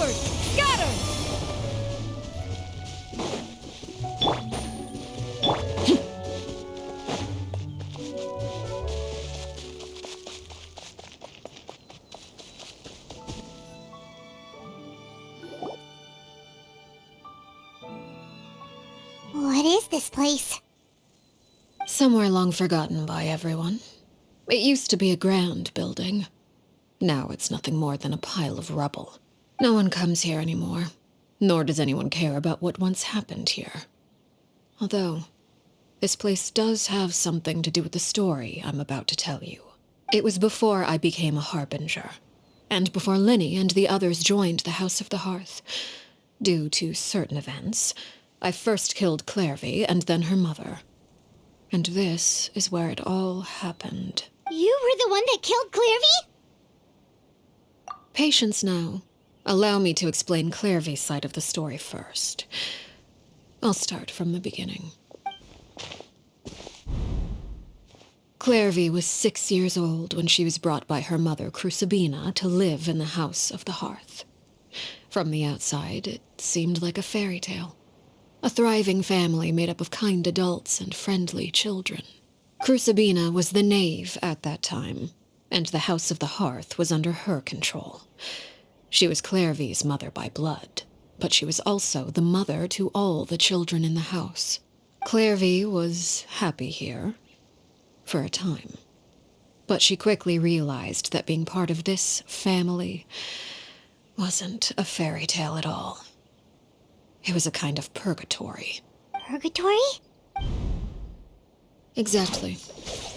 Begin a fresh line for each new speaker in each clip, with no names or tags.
Forward! Scatter!
What is this place?
Somewhere long forgotten by everyone. It used to be a grand building. Now it's nothing more than a pile of rubble. No one comes here anymore, nor does anyone care about what once happened here. Although, this place does have something to do with the story I'm about to tell you. It was before I became a harbinger, and before Linny and the others joined the House of the Hearth. Due to certain events, I first killed Clairvy and then her mother. And this is where it all happened.
You were the one that killed Clairvy?
Patience now. Allow me to explain Clairvy's side of the story first. I'll start from the beginning. Clairvy was 6 years old when she was brought by her mother, Crucibina, to live in the House of the Hearth. From the outside, it seemed like a fairy tale. A thriving family made up of kind adults and friendly children. Crucibina was the knave at that time, and the House of the Hearth was under her control. She was Clairvy's mother by blood, but she was also the mother to all the children in the house. Clairvy was happy here, for a time. But she quickly realized that being part of this family wasn't a fairy tale at all. It was a kind of purgatory.
Purgatory?
Exactly.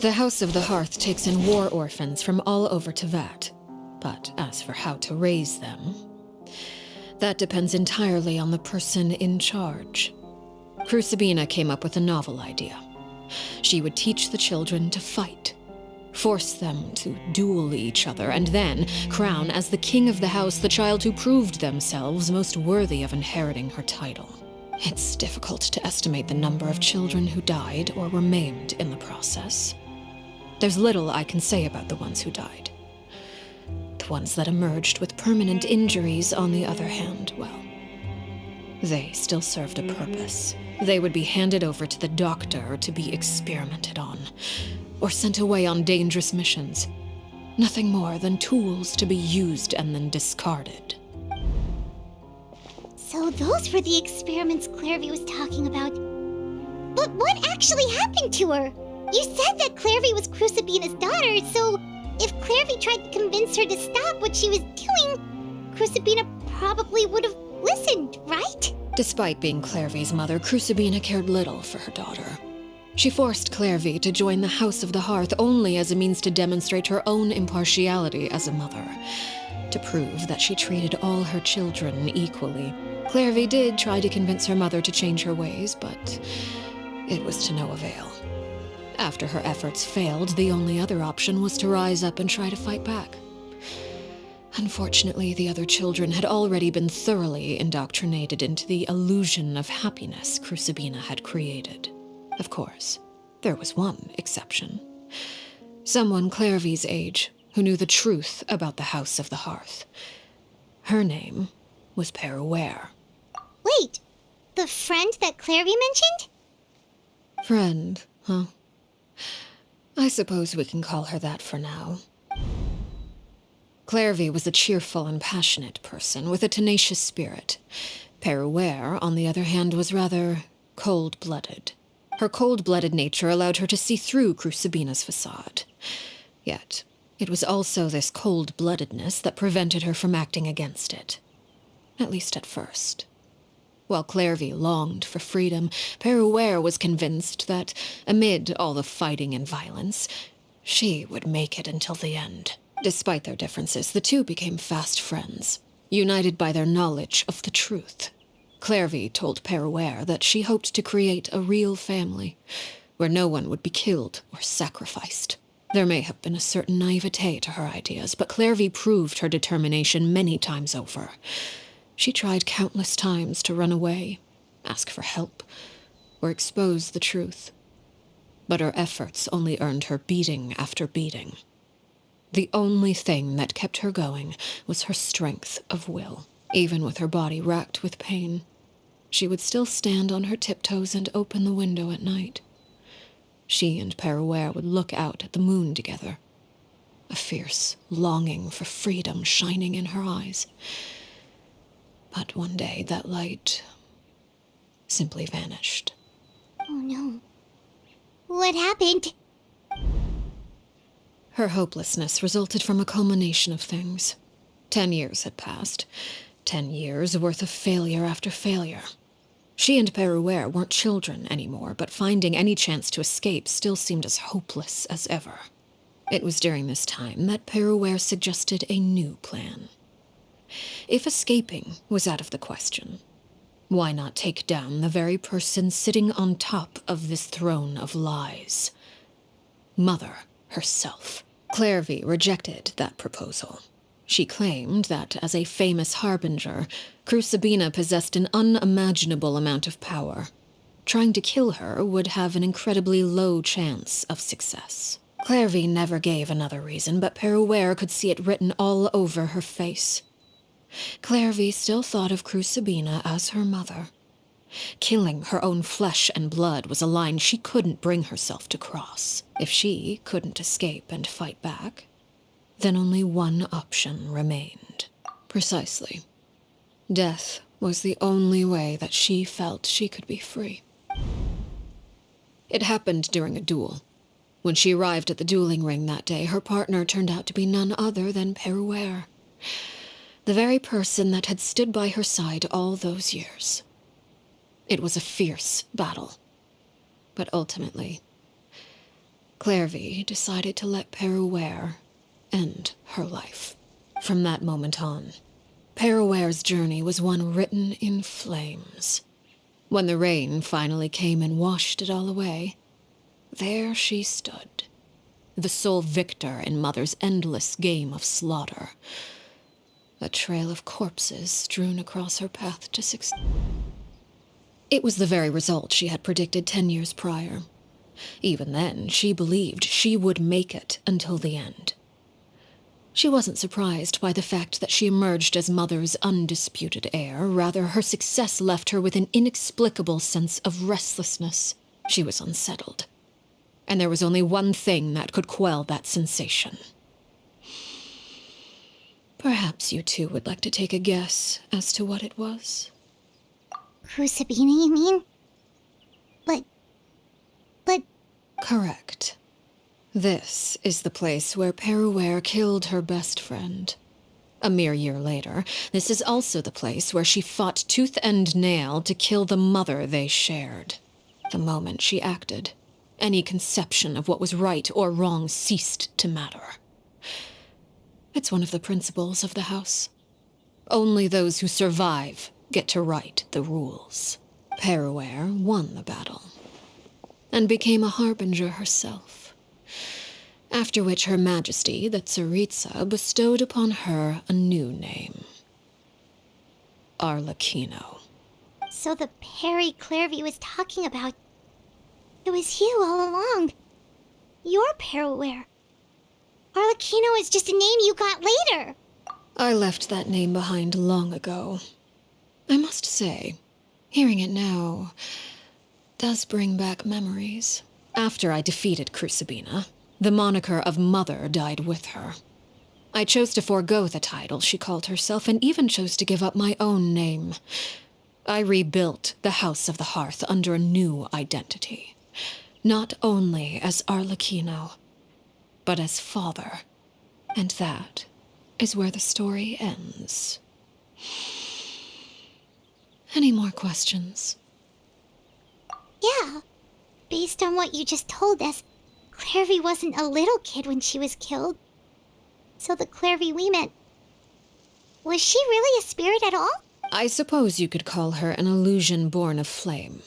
The House of the Hearth takes in war orphans from all over Tevat. But as for how to raise them, that depends entirely on the person in charge. Crucibina came up with a novel idea. She would teach the children to fight, force them to duel each other, and then crown as the king of the house the child who proved themselves most worthy of inheriting her title. It's difficult to estimate the number of children who died or were maimed in the process. There's little I can say about the ones who died. The ones that emerged with permanent injuries, on the other hand, well, they still served a purpose. They would be handed over to the doctor to be experimented on, or sent away on dangerous missions. Nothing more than tools to be used and then discarded.
So those were the experiments Clairvy was talking about. But what actually happened to her? You said that Clairvy was Crucibina's daughter, so if Clairvy tried to convince her to stop what she was doing, Crucibina probably would have listened, right?
Despite being Clairvy's mother, Crucibina cared little for her daughter. She forced Clairvy to join the House of the Hearth only as a means to demonstrate her own impartiality as a mother, to prove that she treated all her children equally. Clairvy did try to convince her mother to change her ways, but it was to no avail. After her efforts failed, the only other option was to rise up and try to fight back. Unfortunately, the other children had already been thoroughly indoctrinated into the illusion of happiness Crucibina had created. Of course, there was one exception. Someone Clairvy's age who knew the truth about the House of the Hearth. Her name was Peruere.
Wait, the friend that Clairvy mentioned?
Friend, huh? I suppose we can call her that for now. Clairvy was a cheerful and passionate person with a tenacious spirit. Peruere, on the other hand, was rather cold-blooded. Her cold-blooded nature allowed her to see through Crucibina's facade. Yet, it was also this cold-bloodedness that prevented her from acting against it. At least at first. While Clairvy longed for freedom, Peruere was convinced that, amid all the fighting and violence, she would make it until the end. Despite their differences, the two became fast friends, united by their knowledge of the truth. Clairvy told Peruere that she hoped to create a real family, where no one would be killed or sacrificed. There may have been a certain naivete to her ideas, but Clairvy proved her determination many times over. She tried countless times to run away, ask for help, or expose the truth. But her efforts only earned her beating after beating. The only thing that kept her going was her strength of will. Even with her body racked with pain, she would still stand on her tiptoes and open the window at night. She and Perouer would look out at the moon together, a fierce longing for freedom shining in her eyes. But one day that light simply vanished.
Oh no. What happened?
Her hopelessness resulted from a culmination of things. 10 years had passed. 10 years worth of failure after failure. She and Perouer weren't children anymore, but finding any chance to escape still seemed as hopeless as ever. It was during this time that Perouer suggested a new plan. If escaping was out of the question, why not take down the very person sitting on top of this throne of lies? Mother herself. Clairvy rejected that proposal. She claimed that, as a famous harbinger, Crucibina possessed an unimaginable amount of power. Trying to kill her would have an incredibly low chance of success. Clairvy never gave another reason, but Perouer could see it written all over her face. Clairvy still thought of Crucibina as her mother. Killing her own flesh and blood was a line she couldn't bring herself to cross. If she couldn't escape and fight back, then only one option remained. Precisely. Death was the only way that she felt she could be free. It happened during a duel. When she arrived at the dueling ring that day, her partner turned out to be none other than Perouer, the very person that had stood by her side all those years. It was a fierce battle, but ultimately, Clairvy decided to let Perouer end her life. From that moment on, Perouer's journey was one written in flames. When the rain finally came and washed it all away, there she stood, the sole victor in Mother's endless game of slaughter, a trail of corpses strewn across her path to success. It was the very result she had predicted 10 years prior. Even then, she believed she would make it until the end. She wasn't surprised by the fact that she emerged as Mother's undisputed heir. Rather, her success left her with an inexplicable sense of restlessness. She was unsettled. And there was only one thing that could quell that sensation. Perhaps you two would like to take a guess as to what it was?
Crucibina, you mean? But...
Correct. This is the place where Perouer killed her best friend. A mere year later, this is also the place where she fought tooth and nail to kill the mother they shared. The moment she acted, any conception of what was right or wrong ceased to matter. It's one of the principles of the house. Only those who survive get to write the rules. Perouer won the battle, and became a harbinger herself. After which Her Majesty, the Tsaritsa, bestowed upon her a new name. Arlecchino.
So the Perry Clairvy was talking about... It was you all along. You're Perouer. Arlecchino is just a name you got later.
I left that name behind long ago. I must say, hearing it now does bring back memories. After I defeated Crucibina, the moniker of Mother died with her. I chose to forego the title she called herself, and even chose to give up my own name. I rebuilt the House of the Hearth under a new identity, not only as Arlecchino, but as father. And that is where the story ends. Any more questions?
Yeah. Based on what you just told us, Clairvy wasn't a little kid when she was killed. So the Clairvy we met... Was she really a spirit at all?
I suppose you could call her an illusion born of flame.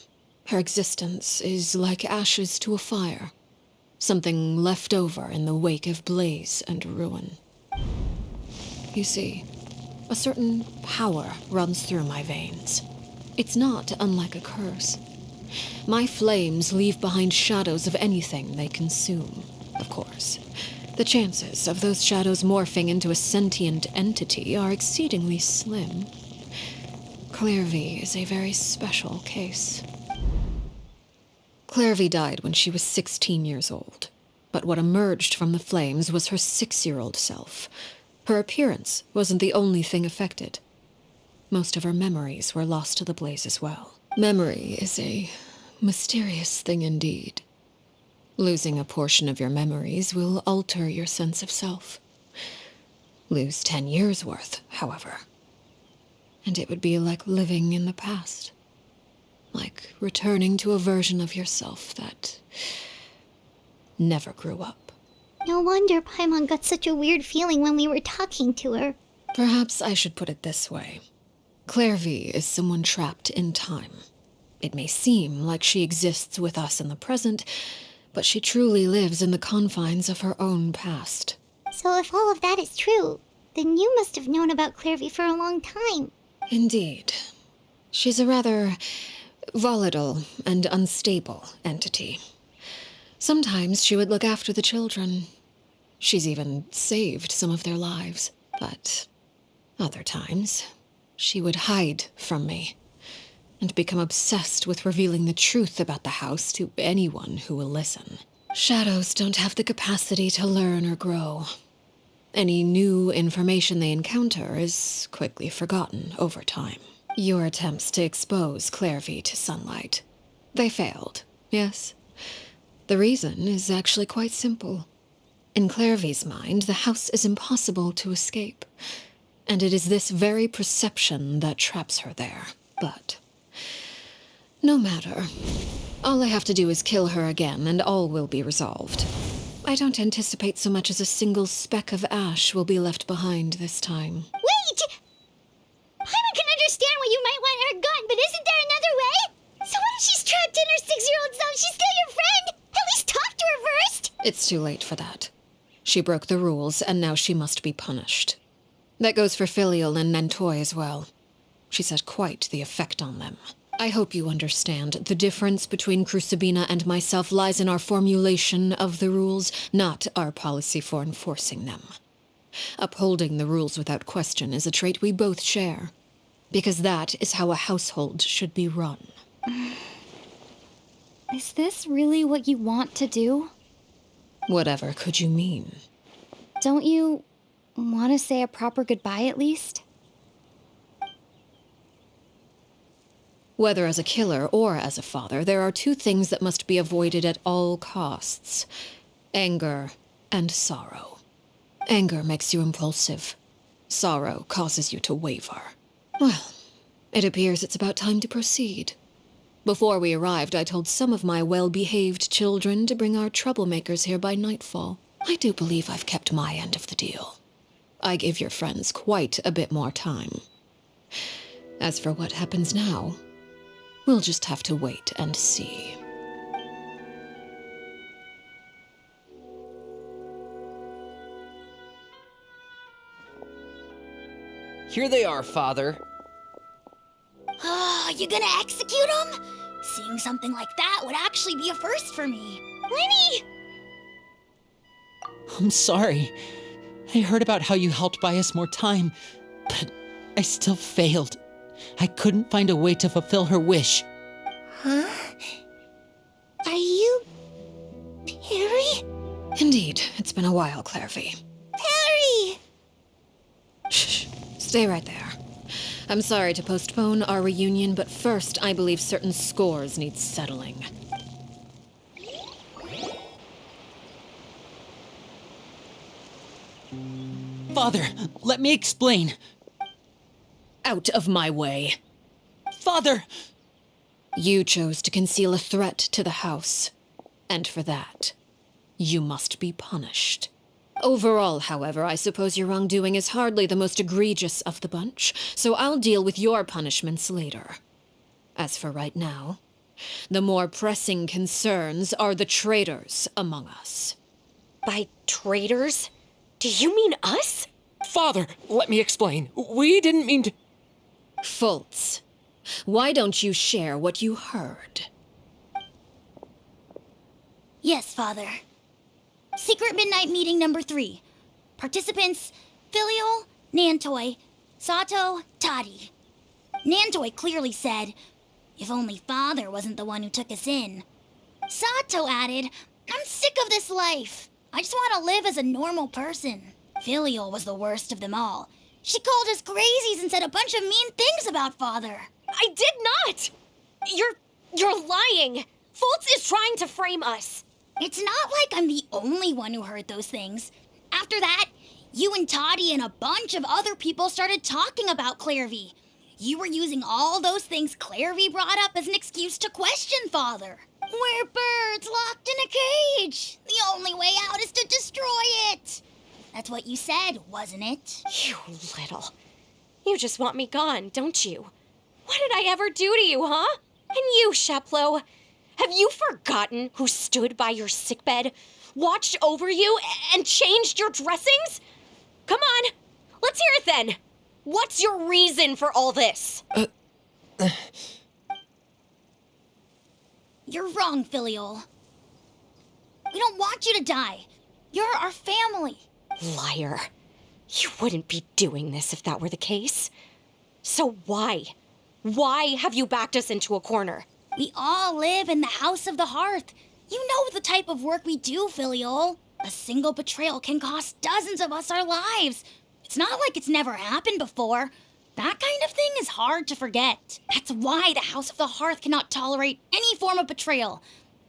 Her existence is like ashes to a fire. Something left over in the wake of blaze and ruin. You see, a certain power runs through my veins. It's not unlike a curse. My flames leave behind shadows of anything they consume. Of course, the chances of those shadows morphing into a sentient entity are exceedingly slim. Clairvy is a very special case. Clairvy died when she was 16 years old, but what emerged from the flames was her 6-year-old self. Her appearance wasn't the only thing affected. Most of her memories were lost to the blaze as well. Memory is a mysterious thing indeed. Losing a portion of your memories will alter your sense of self. Lose 10 years' worth, however, and it would be like living in the past. Like returning to a version of yourself that never grew up.
No wonder Paimon got such a weird feeling when we were talking to her.
Perhaps I should put it this way. Clairvy is someone trapped in time. It may seem like she exists with us in the present, but she truly lives in the confines of her own past.
So if all of that is true, then you must have known about Clairvy for a long time.
Indeed. She's a rather volatile and unstable entity. Sometimes she would look after the children. She's even saved some of their lives. But other times, she would hide from me and become obsessed with revealing the truth about the house to anyone who will listen. Shadows don't have the capacity to learn or grow. Any new information they encounter is quickly forgotten over time. Your attempts to expose Clairvy to sunlight. They failed, yes. The reason is actually quite simple. In Clairvy's mind, the house is impossible to escape, and it is this very perception that traps her there. But no matter. All I have to do is kill her again, and all will be resolved. I don't anticipate so much as a single speck of ash will be left behind this time.
Wait! Paimon can understand why you might want her gone, but isn't there another way? So what if she's trapped in her 6-year-old self? She's still your friend! At least talk to her first!
It's too late for that. She broke the rules, and now she must be punished. That goes for Filial and Nantoy as well. She's had quite the effect on them. I hope you understand. The difference between Crucibina and myself lies in our formulation of the rules, not our policy for enforcing them. Upholding the rules without question is a trait we both share, because that is how a household should be run.
Is this really what you want to do?
Whatever could you mean?
Don't you want to say a proper goodbye at least?
Whether as a killer or as a father, there are two things that must be avoided at all costs: anger and sorrow. Anger makes you impulsive. Sorrow causes you to waver. Well, it appears it's about time to proceed. Before we arrived, I told some of my well-behaved children to bring our troublemakers here by nightfall. I do believe I've kept my end of the deal. I gave your friends quite a bit more time. As for what happens now, we'll just have to wait and see.
Here they are, Father.
You gonna execute him? Seeing something like that would actually be a first for me. Winnie!
I'm sorry. I heard about how you helped buy us more time, but I still failed. I couldn't find a way to fulfill her wish.
Huh? Are you... Perry?
Indeed, it's been a while, Clairvy.
Perry!
Shh, stay right there. I'm sorry to postpone our reunion, but first I believe certain scores need settling.
Father, let me explain.
Out of my way.
Father!
You chose to conceal a threat to the house, and for that, you must be punished. Overall, however, I suppose your wrongdoing is hardly the most egregious of the bunch, so I'll deal with your punishments later. As for right now, the more pressing concerns are the traitors among us.
By traitors? Do you mean us?
Father, let me explain. We didn't mean to...
Fultz, why don't you share what you heard?
Yes, Father. Secret Midnight Meeting number 3. Participants, Filial, Nantoy, Sato, Toddy. Nantoy clearly said, if only Father wasn't the one who took us in. Sato added, I'm sick of this life. I just want to live as a normal person. Filial was the worst of them all. She called us crazies and said a bunch of mean things about Father.
I did not! You're lying! Fultz is trying to frame us.
It's not like I'm the only one who heard those things. After that, you and Toddy and a bunch of other people started talking about Clairvy. You were using all those things Clairvy brought up as an excuse to question Father. We're birds locked in a cage. The only way out is to destroy it. That's what you said, wasn't it?
You little. You just want me gone, don't you? What did I ever do to you, huh? And you, Sheplo, have you forgotten who stood by your sickbed, watched over you, and changed your dressings? Come on, let's hear it then. What's your reason for all this?
You're wrong, Filial. We don't want you to die. You're our family.
Liar. You wouldn't be doing this if that were the case. So why? Why have you backed us into a corner?
We all live in the House of the Hearth. You know the type of work we do, Filial. A single betrayal can cost dozens of us our lives. It's not like it's never happened before. That kind of thing is hard to forget. That's why the House of the Hearth cannot tolerate any form of betrayal.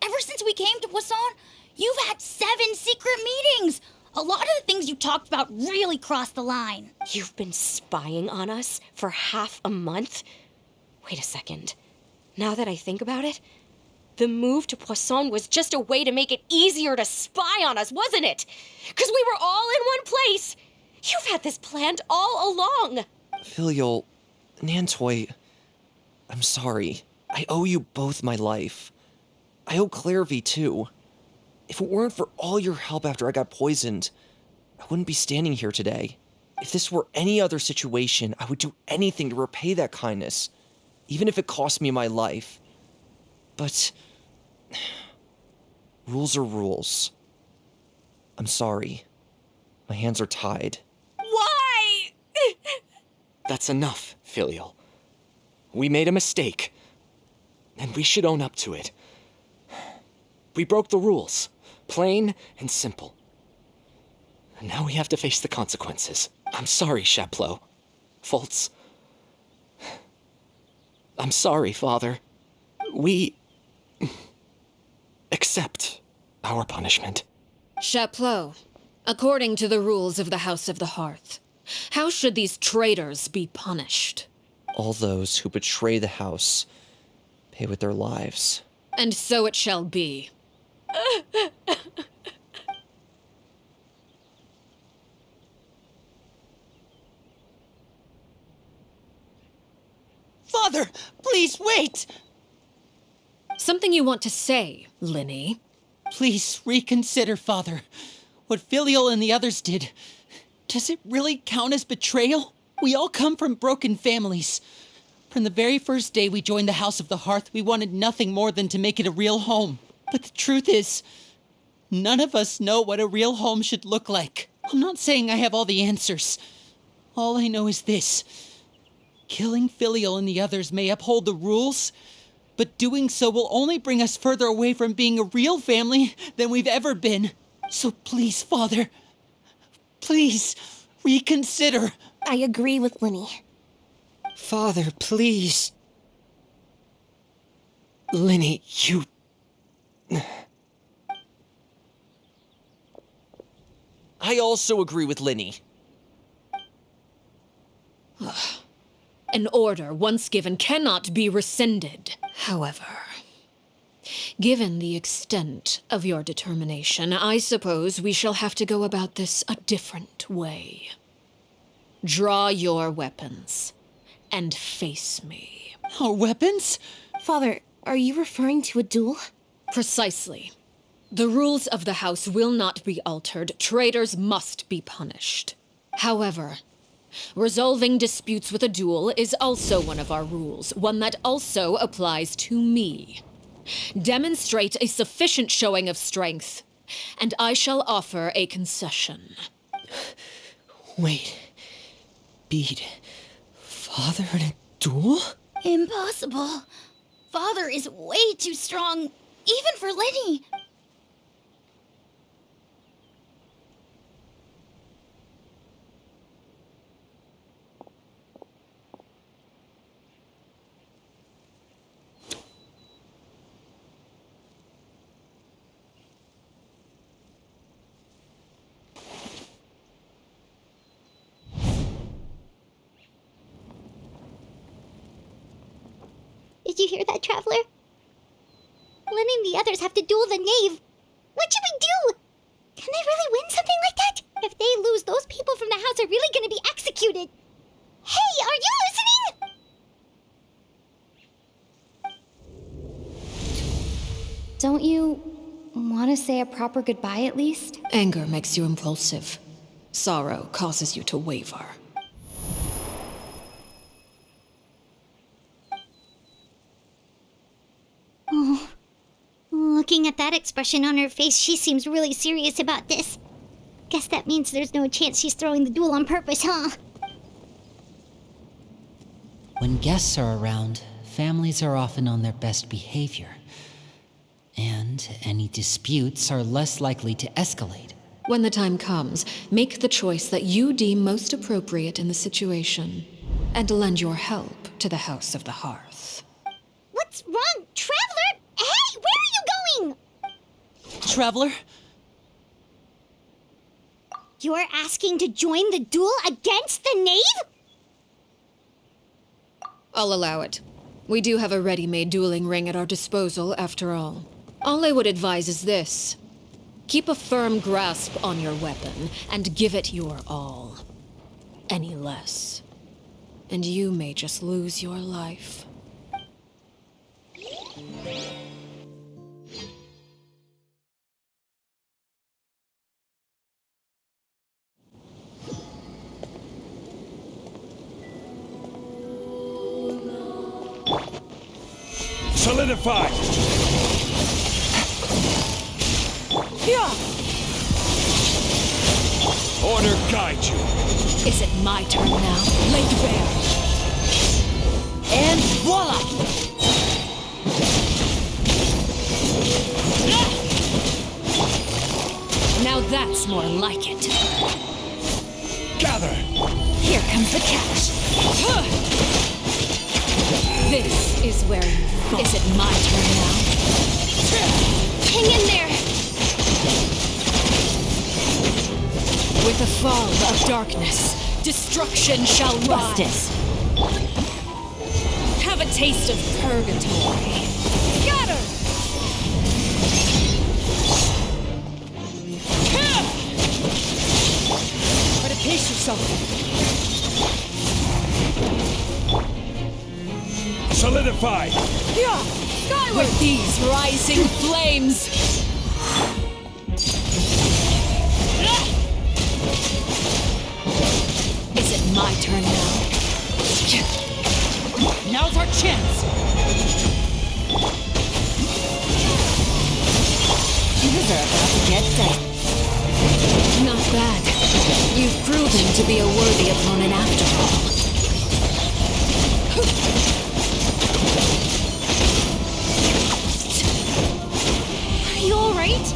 Ever since we came to Poisson, you've had 7 secret meetings. A lot of the things you talked about really crossed the line.
You've been spying on us for half a month? Wait a second. Now that I think about it, the move to Poisson was just a way to make it easier to spy on us, wasn't it? Because we were all in one place. You've had this planned all along.
Filial, Nantoy, I'm sorry. I owe you both my life. I owe Clairvy too. If it weren't for all your help after I got poisoned, I wouldn't be standing here today. If this were any other situation, I would do anything to repay that kindness, even if it cost me my life. But rules are rules. I'm sorry. My hands are tied.
Why?
That's enough, Filial. We made a mistake, and we should own up to it. We broke the rules, plain and simple. And now we have to face the consequences. I'm sorry, Chapleau. Fultz. I'm sorry, Father. We accept our punishment.
Chapleau, according to the rules of the House of the Hearth, how should these traitors be punished?
All those who betray the house pay with their lives.
And so it shall be.
Father, please wait!
Something you want to say, Linny?
Please reconsider, Father. What Filial and the others did, does it really count as betrayal? We all come from broken families. From the very first day we joined the House of the Hearth, we wanted nothing more than to make it a real home. But the truth is, none of us know what a real home should look like. I'm not saying I have all the answers. All I know is this. Killing Filial and the others may uphold the rules, but doing so will only bring us further away from being a real family than we've ever been. So please, Father, please reconsider.
I agree with Linny.
Father, please. Linny, you...
I also agree with Linny.
An order once given cannot be rescinded. However, given the extent of your determination, I suppose we shall have to go about this a different way. Draw your weapons and face me.
Our weapons?
Father, are you referring to a duel?
Precisely. The rules of the house will not be altered. Traitors must be punished. However, resolving disputes with a duel is also one of our rules, one that also applies to me. Demonstrate a sufficient showing of strength, and I shall offer a concession.
Wait. Beat Father in a
Duel?
Impossible. Father is way too strong, even for Lenny.
Did you hear that, Traveler? Lenny and the others have to duel the knave. What should we do? Can they really win something like that? If they lose, those people from the house are really gonna be executed. Hey, are you listening?
Don't you want to say a proper goodbye at least?
Anger makes you impulsive. Sorrow causes you to waver.
Oh, looking at that expression on her face, she seems really serious about this. Guess that means there's no chance she's throwing the duel on purpose, huh?
When guests are around, families are often on their best behavior. And any disputes are less likely to escalate.
When the time comes, make the choice that you deem most appropriate in the situation, and lend your help to the House of the Hearth.
What's wrong, Traveler? Hey, where are you going?
Traveler?
You're asking to join the duel against the knave?
I'll allow it. We do have a ready-made dueling ring at our disposal, after all. All I would advise is this. Keep a firm grasp on your weapon, and give it your all. Any less, and you may just lose your life.
Solidify! Order guide you.
Is it my turn now? Laid bare.
And voila!
Now that's more like it.
Gather!
Here comes the catch. This is where you fall. Is it my turn now?
Hang in there!
With the fall of darkness, destruction shall rise. Have a taste of purgatory. Got her! Try to pace yourself.
Solidify!
Skyward! With these rising flames! Is it my turn now?
Now's our chance!
These are about to get dicey.
Not bad. You've proven to be a worthy opponent after all.
Are you alright?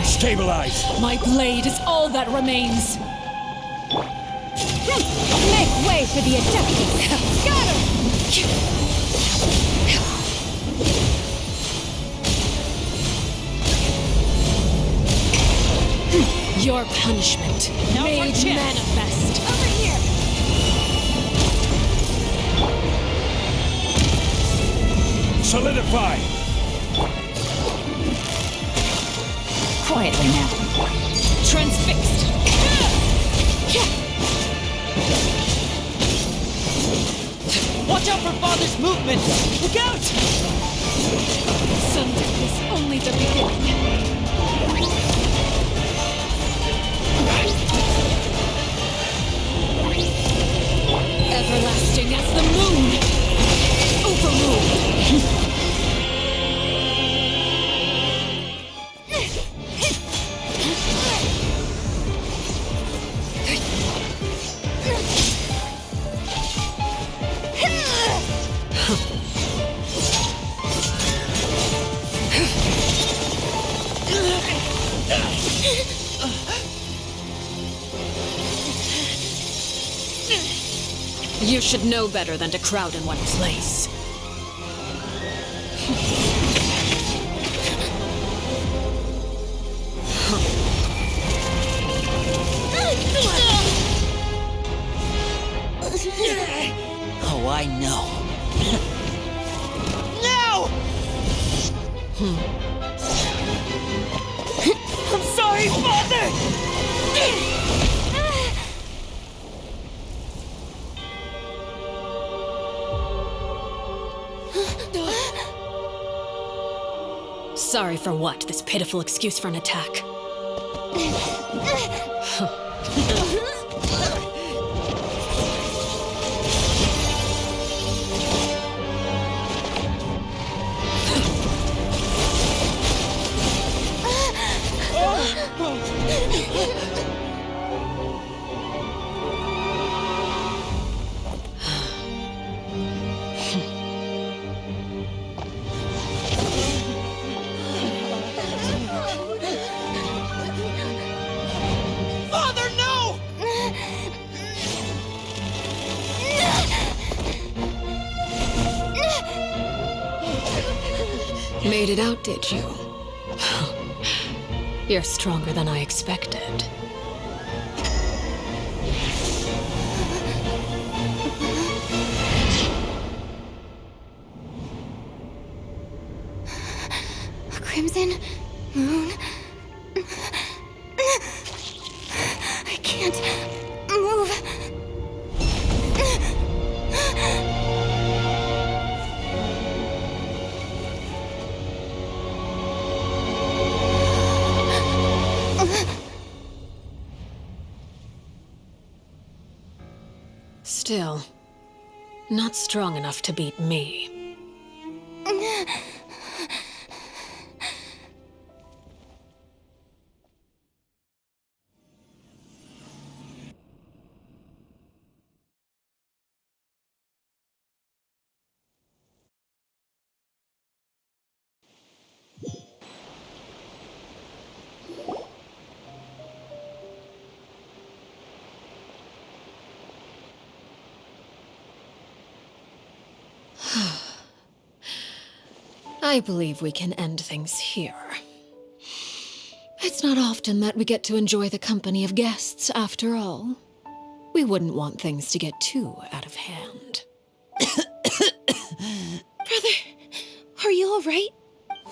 Stabilize!
My blade is all that remains. Make way for the Adeptus. Got her! Your punishment made manifest.
Over here!
Solidify!
Quietly now.
Transfixed!
Watch out for Father's movement! Look out!
Some death is only the beginning.
Everlasting as the moon! Overruled! You should know better than to crowd in one place.
Oh, I know. No! I'm sorry, Father!
Sorry for what? This pitiful excuse for an attack.
Father, no!
Made it out, did you? You're stronger than I expected.
A crimson moon. I can't move.
Still, not strong enough to beat me. I believe we can end things here. It's not often that we get to enjoy the company of guests, after all. We wouldn't want things to get too out of hand.
Brother, are you all right?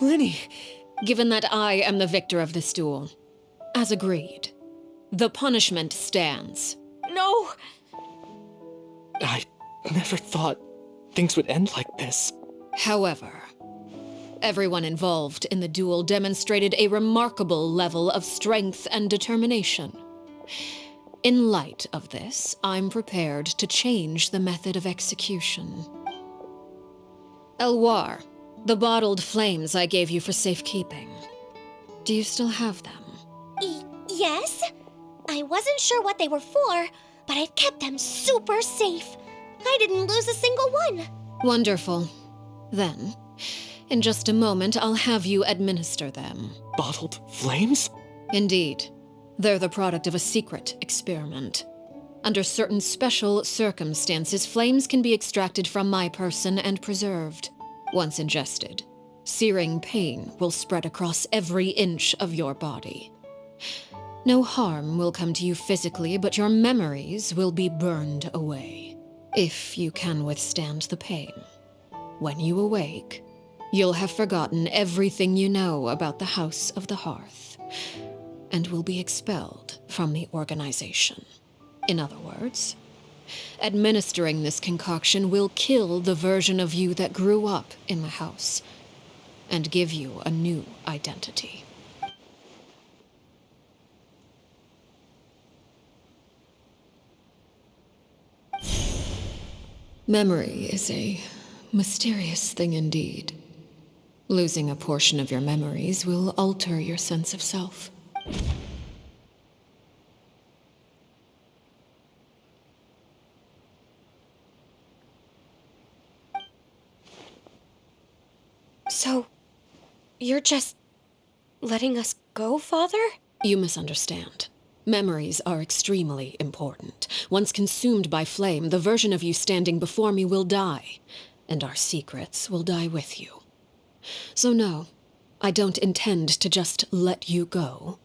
Lenny,
Given that I am the victor of this duel, as agreed, the punishment stands.
No!
I never thought things would end like this.
However, everyone involved in the duel demonstrated a remarkable level of strength and determination. In light of this, I'm prepared to change the method of execution. Elwar, the bottled flames I gave you for safekeeping. Do you still have them?
Yes? I wasn't sure what they were for, but I've kept them super safe. I didn't lose a single one.
Wonderful. Then, in just a moment, I'll have you administer them.
Bottled flames?
Indeed. They're the product of a secret experiment. Under certain special circumstances, flames can be extracted from my person and preserved. Once ingested, searing pain will spread across every inch of your body. No harm will come to you physically, but your memories will be burned away. If you can withstand the pain. When you awake, you'll have forgotten everything you know about the House of the Hearth. and will be expelled from the organization. In other words, administering this concoction will kill the version of you that grew up in the house and give you a new identity. Memory is a mysterious thing indeed. Losing a portion of your memories will alter your sense of self.
So, you're just letting us go, Father?
You misunderstand. Memories are extremely important. Once consumed by flame, the version of you standing before me will die, and our secrets will die with you. So no, I don't intend to just let you go,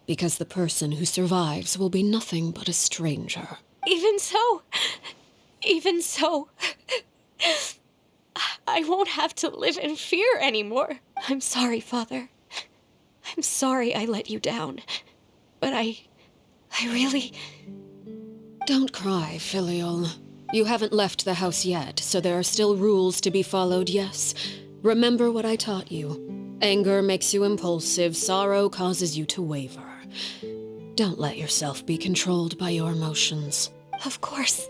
because the person who survives will be nothing but a stranger.
Even so, I won't have to live in fear anymore. I'm sorry, Father. I'm sorry I let you down. But I really...
Don't cry, Filial. You haven't left the house yet, so there are still rules to be followed, yes? Remember what I taught you. Anger makes you impulsive, sorrow causes you to waver. Don't let yourself be controlled by your emotions.
Of course.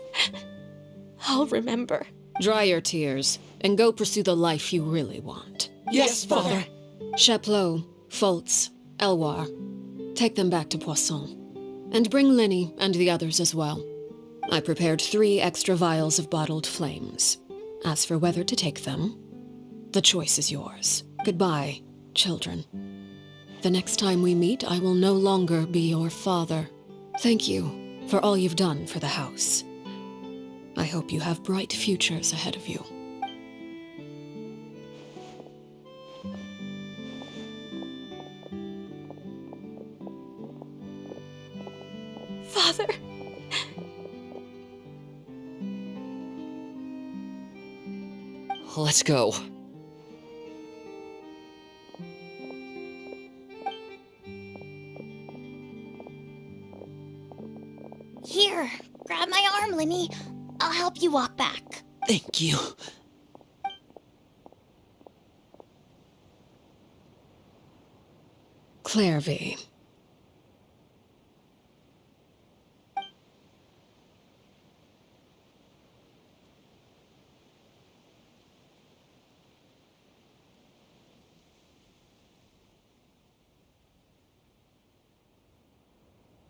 I'll remember.
Dry your tears, and go pursue the life you really want.
Yes, Father.
Chaplot, Foltz, Elwar, take them back to Poisson. And bring Linny and the others as well. I prepared 3 extra vials of bottled flames. As for whether to take them, the choice is yours. Goodbye, children. The next time we meet, I will no longer be your father. Thank you for all you've done for the house. I hope you have bright futures ahead of you.
Father.
Let's go.
Here, grab my arm, Linny. I'll help you walk back.
Thank you.
Clairvy.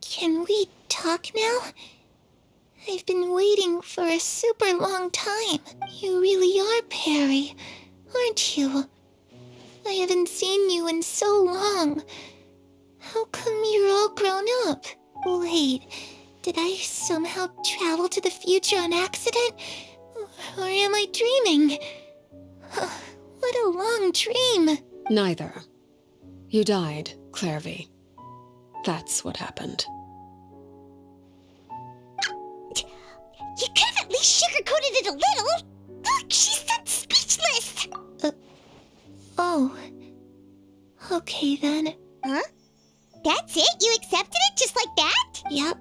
Can we talk now? I've been waiting for a super long time. You really are Perry, aren't you? I haven't seen you in so long. How come you're all grown up? Wait, did I somehow travel to the future on accident? Or am I dreaming? What a long dream.
Neither. You died, Clairvy. That's what happened.
You could have at least sugarcoated it a little. Look, she's speechless. Oh. Okay then. Huh? That's it? You accepted it just like that? Yep.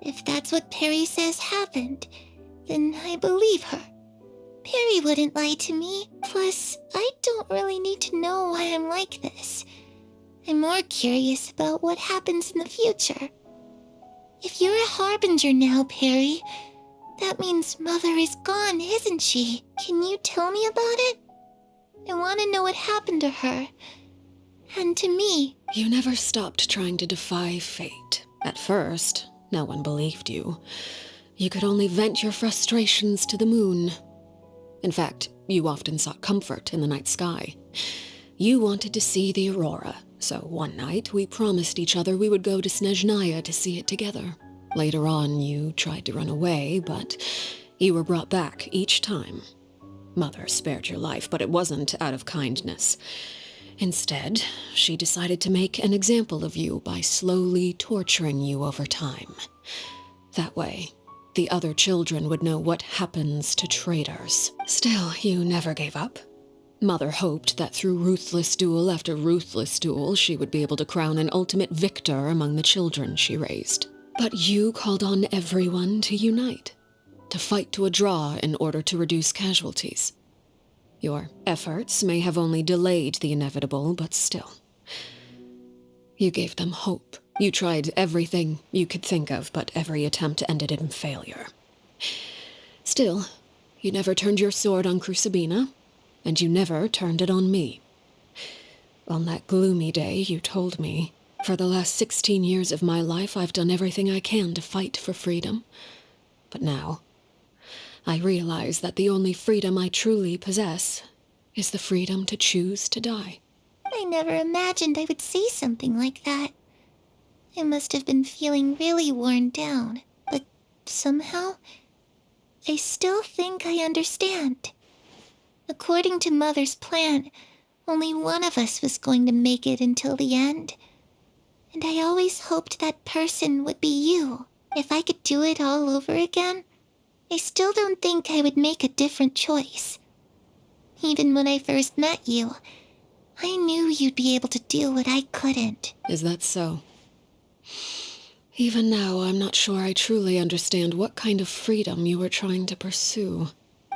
If that's what Perry says happened, then I believe her. Perry wouldn't lie to me. Plus, I don't really need to know why I'm like this. I'm more curious about what happens in the future. If you're a harbinger now, Perry, that means Mother is gone, isn't she? Can you tell me about it? I want to know what happened to her. And to me.
You never stopped trying to defy fate. At first, no one believed you. You could only vent your frustrations to the moon. In fact, you often sought comfort in the night sky. You wanted to see the aurora, so one night we promised each other we would go to Snezhnaya to see it together. Later on, you tried to run away, but you were brought back each time. Mother spared your life, but it wasn't out of kindness. Instead, she decided to make an example of you by slowly torturing you over time. That way, the other children would know what happens to traitors. Still, you never gave up. Mother hoped that through ruthless duel after ruthless duel, she would be able to crown an ultimate victor among the children she raised. But you called on everyone to unite, to fight to a draw in order to reduce casualties. Your efforts may have only delayed the inevitable, but still. You gave them hope. You tried everything you could think of, but every attempt ended in failure. Still, you never turned your sword on Crucibina, and you never turned it on me. On that gloomy day, you told me, for the last 16 years of my life, I've done everything I can to fight for freedom. But now, I realize that the only freedom I truly possess is the freedom to choose to die.
I never imagined I would say something like that. I must have been feeling really worn down, but somehow, I still think I understand. According to Mother's plan, only one of us was going to make it until the end. And I always hoped that person would be you. If I could do it all over again, I still don't think I would make a different choice. Even when I first met you, I knew you'd be able to do what I couldn't.
Is that so? Even now, I'm not sure I truly understand what kind of freedom you were trying to pursue.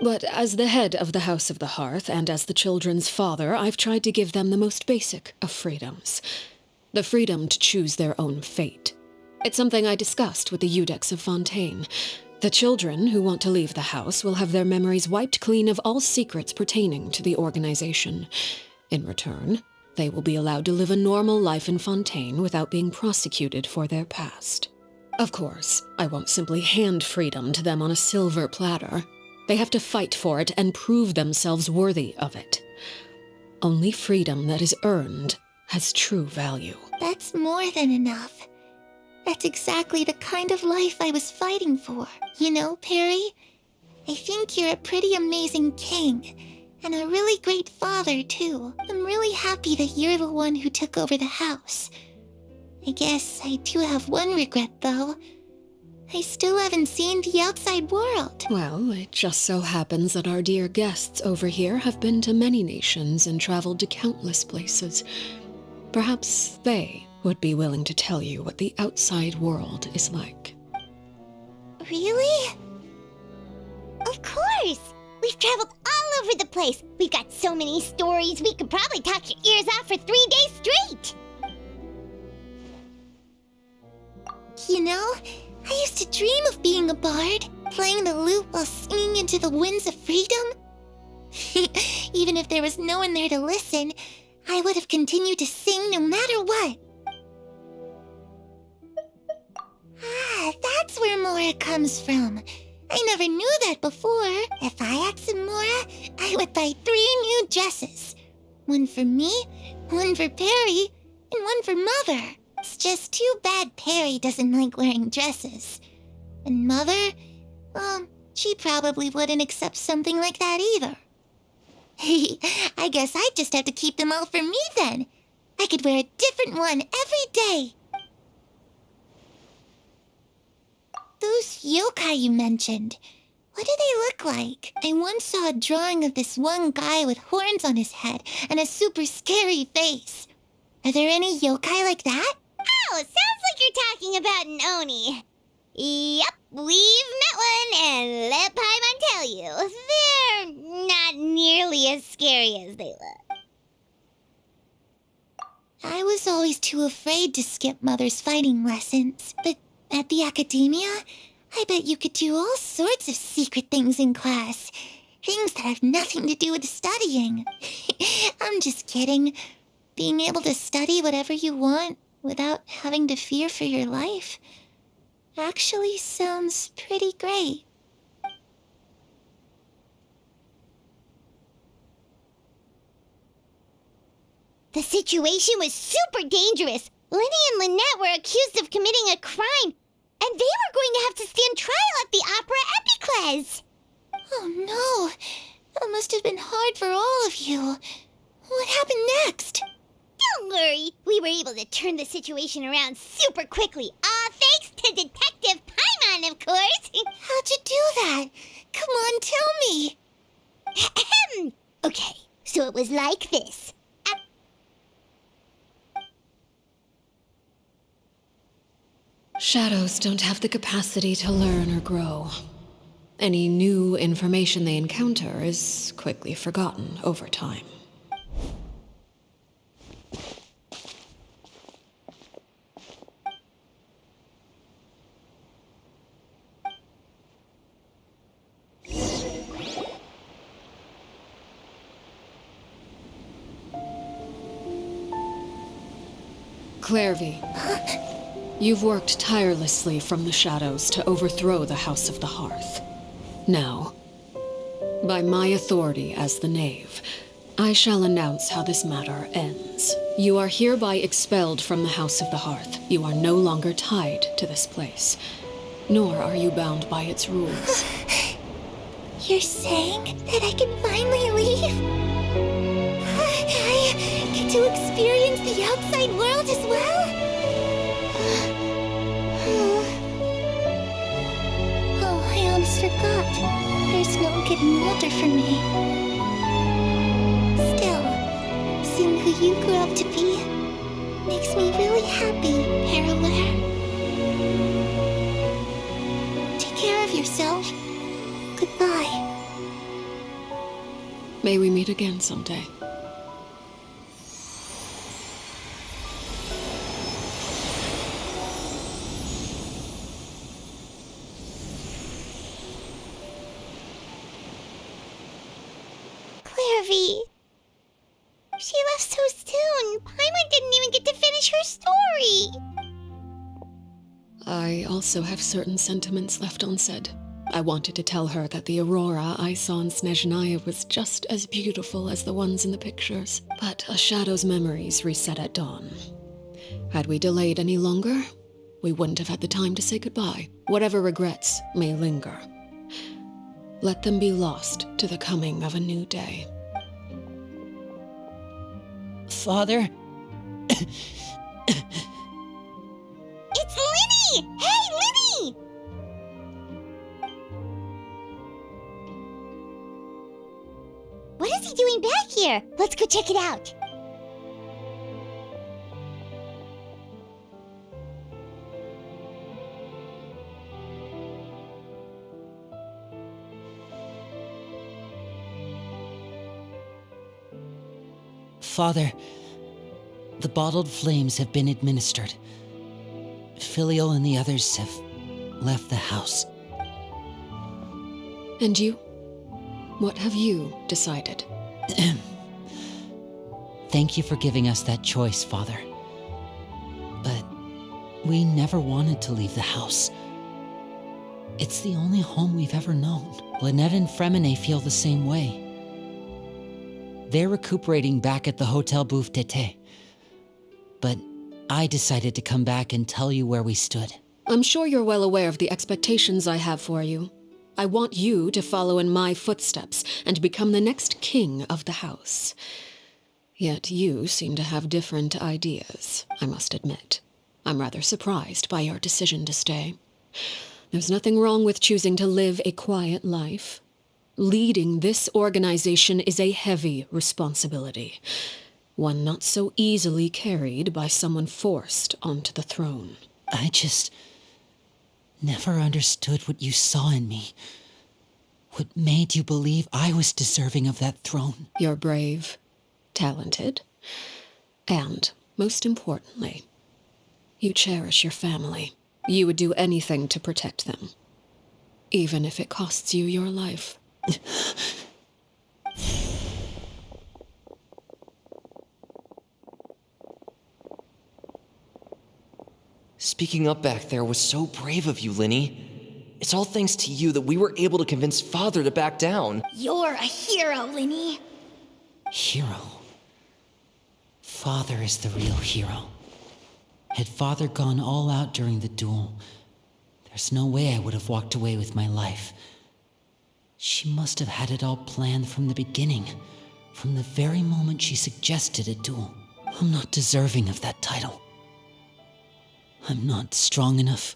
But as the head of the House of the Hearth and as the children's father, I've tried to give them the most basic of freedoms. The freedom to choose their own fate. It's something I discussed with the Iudex of Fontaine. The children who want to leave the house will have their memories wiped clean of all secrets pertaining to the organization. In return, they will be allowed to live a normal life in Fontaine without being prosecuted for their past. Of course, I won't simply hand freedom to them on a silver platter. They have to fight for it and prove themselves worthy of it. Only freedom that is earned has true value.
That's more than enough. That's exactly the kind of life I was fighting for. You know, Perry, I think you're a pretty amazing king. And a really great father, too. I'm really happy that you're the one who took over the house. I guess I do have one regret, though. I still haven't seen the outside world.
Well, it just so happens that our dear guests over here have been to many nations and traveled to countless places. Perhaps they would be willing to tell you what the outside world is like.
Really?
Of course! We've traveled all over the place. We've got so many stories, we could probably talk your ears out for 3 days straight.
You know, I used to dream of being a bard, playing the lute while singing into the winds of freedom. Even if there was no one there to listen, I would have continued to sing no matter what. Ah, that's where Mora comes from. I never knew that before. If I had some Mora, I would buy 3 new dresses. One for me, one for Perry, and one for Mother. It's just too bad Perry doesn't like wearing dresses. And Mother, well, she probably wouldn't accept something like that either. I guess I'd just have to keep them all for me then. I could wear a different one every day. Those yokai you mentioned, what do they look like? I once saw a drawing of this one guy with horns on his head and a super scary face. Are there any yokai like that?
Oh, sounds like you're talking about an Oni. Yep, we've met one, and let Paimon tell you, they're not nearly as scary as they look.
I was always too afraid to skip Mother's fighting lessons, but at the academia, I bet you could do all sorts of secret things in class. Things that have nothing to do with studying. I'm just kidding. Being able to study whatever you want without having to fear for your life actually sounds pretty great.
The situation was super dangerous. Lenny and Lynette were accused of committing a crime, and they were going to have to stand trial at the Opera Epicles.
Oh no, that must have been hard for all of you. What happened next?
Don't worry, we were able to turn the situation around super quickly, all thanks to Detective Paimon, of course.
How'd you do that? Come on, tell me.
Okay,
So it was like this.
Shadows don't have the capacity to learn or grow. Any new information they encounter is quickly forgotten over time. Clairvy, you've worked tirelessly from the shadows to overthrow the House of the Hearth. Now, by my authority as the Knave, I shall announce how this matter ends. You are hereby expelled from the House of the Hearth. You are no longer tied to this place, nor are you bound by its rules.
You're saying that I can finally leave? I get to experience the outside world as well? Oh, I almost forgot. There's no getting older for me. Still, seeing who you grew up to be makes me really happy, Parallel. Take care of yourself. Goodbye.
May we meet again someday.
Clairvy. She left so soon. Paimon didn't even get to finish her story.
I also have certain sentiments left unsaid. I wanted to tell her that the aurora I saw in Snezhnaya was just as beautiful as the ones in the pictures. But a shadow's memories reset at dawn. Had we delayed any longer, we wouldn't have had the time to say goodbye. Whatever regrets may linger, let them be lost to the coming of a new day.
Father?
It's Linny! Hey, Linny! What is he doing back here? Let's go check it out.
Father, the bottled flames have been administered. Filial and the others have left the house.
And you? What have you decided?
Thank you for giving us that choice, Father. But we never wanted to leave the house. It's the only home we've ever known. Lynette and Fremine feel the same way. They're recuperating back at the Hotel Bouffe Tété. But I decided to come back and tell you where we stood.
I'm sure you're well aware of the expectations I have for you. I want you to follow in my footsteps and become the next king of the house. Yet you seem to have different ideas, I must admit. I'm rather surprised by your decision to stay. There's nothing wrong with choosing to live a quiet life. Leading this organization is a heavy responsibility, one not so easily carried by someone forced onto the throne.
I just never understood what you saw in me. What made you believe I was deserving of that throne?
You're brave, talented, and, most importantly, you cherish your family. You would do anything to protect them, even if it costs you your life.
Speaking up back there was so brave of you, Linny. It's all thanks to you that we were able to convince Father to back down.
You're a hero, Linny.
Hero? Father is the real hero. Had Father gone all out during the duel, there's no way I would have walked away with my life. She must have had it all planned from the beginning, from the very moment she suggested a duel. I'm not deserving of that title. I'm not strong enough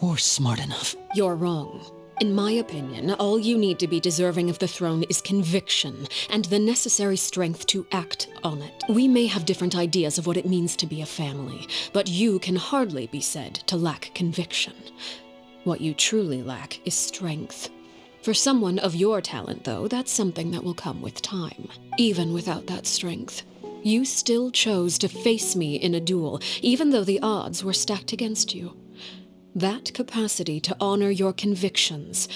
or smart enough.
You're wrong. In my opinion, all you need to be deserving of the throne is conviction and the necessary strength to act on it. We may have different ideas of what it means to be a family, but you can hardly be said to lack conviction. What you truly lack is strength. For someone of your talent, though, that's something that will come with time. Even without that strength, you still chose to face me in a duel, even though the odds were stacked against you. That capacity to honor your convictions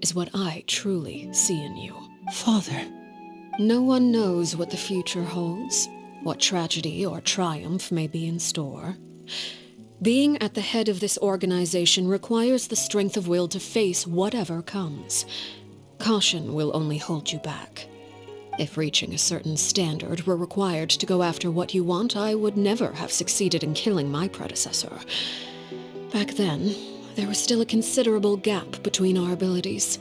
is what I truly see in you.
Father.
No one knows what the future holds, what tragedy or triumph may be in store. Being at the head of this organization requires the strength of will to face whatever comes. Caution will only hold you back. If reaching a certain standard were required to go after what you want, I would never have succeeded in killing my predecessor. Back then, there was still a considerable gap between our abilities.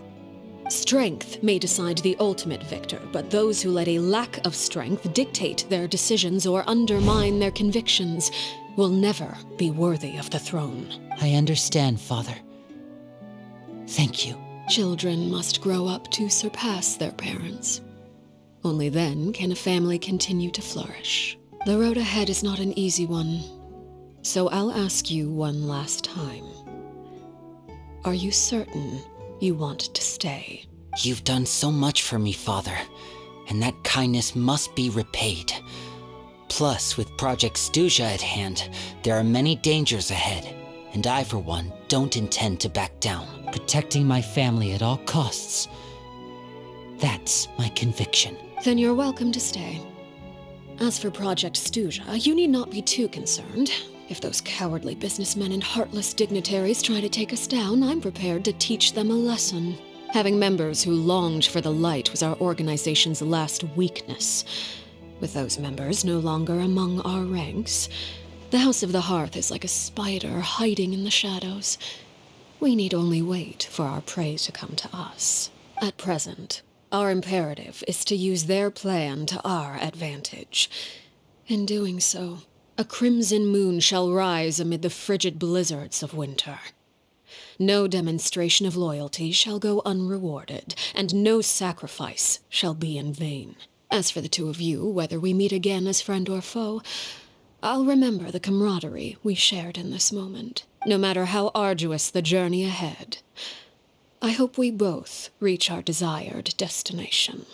Strength may decide the ultimate victor, but those who let a lack of strength dictate their decisions or undermine their convictions will never be worthy of the throne.
I understand, Father. Thank you.
Children must grow up to surpass their parents. Only then can a family continue to flourish. The road ahead is not an easy one, so I'll ask you one last time. Are you certain you want to stay?
You've done so much for me, Father, and that kindness must be repaid. Plus, with Project Stuja at hand, there are many dangers ahead, and I, for one, don't intend to back down. Protecting my family at all costs. That's my conviction.
Then you're welcome to stay. As for Project Stuja, you need not be too concerned. If those cowardly businessmen and heartless dignitaries try to take us down, I'm prepared to teach them a lesson. Having members who longed for the light was our organization's last weakness. With those members no longer among our ranks, the House of the Hearth is like a spider hiding in the shadows. We need only wait for our prey to come to us. At present, our imperative is to use their plan to our advantage. In doing so, a crimson moon shall rise amid the frigid blizzards of winter. No demonstration of loyalty shall go unrewarded, and no sacrifice shall be in vain. As for the two of you, whether we meet again as friend or foe, I'll remember the camaraderie we shared in this moment, no matter how arduous the journey ahead. I hope we both reach our desired destination.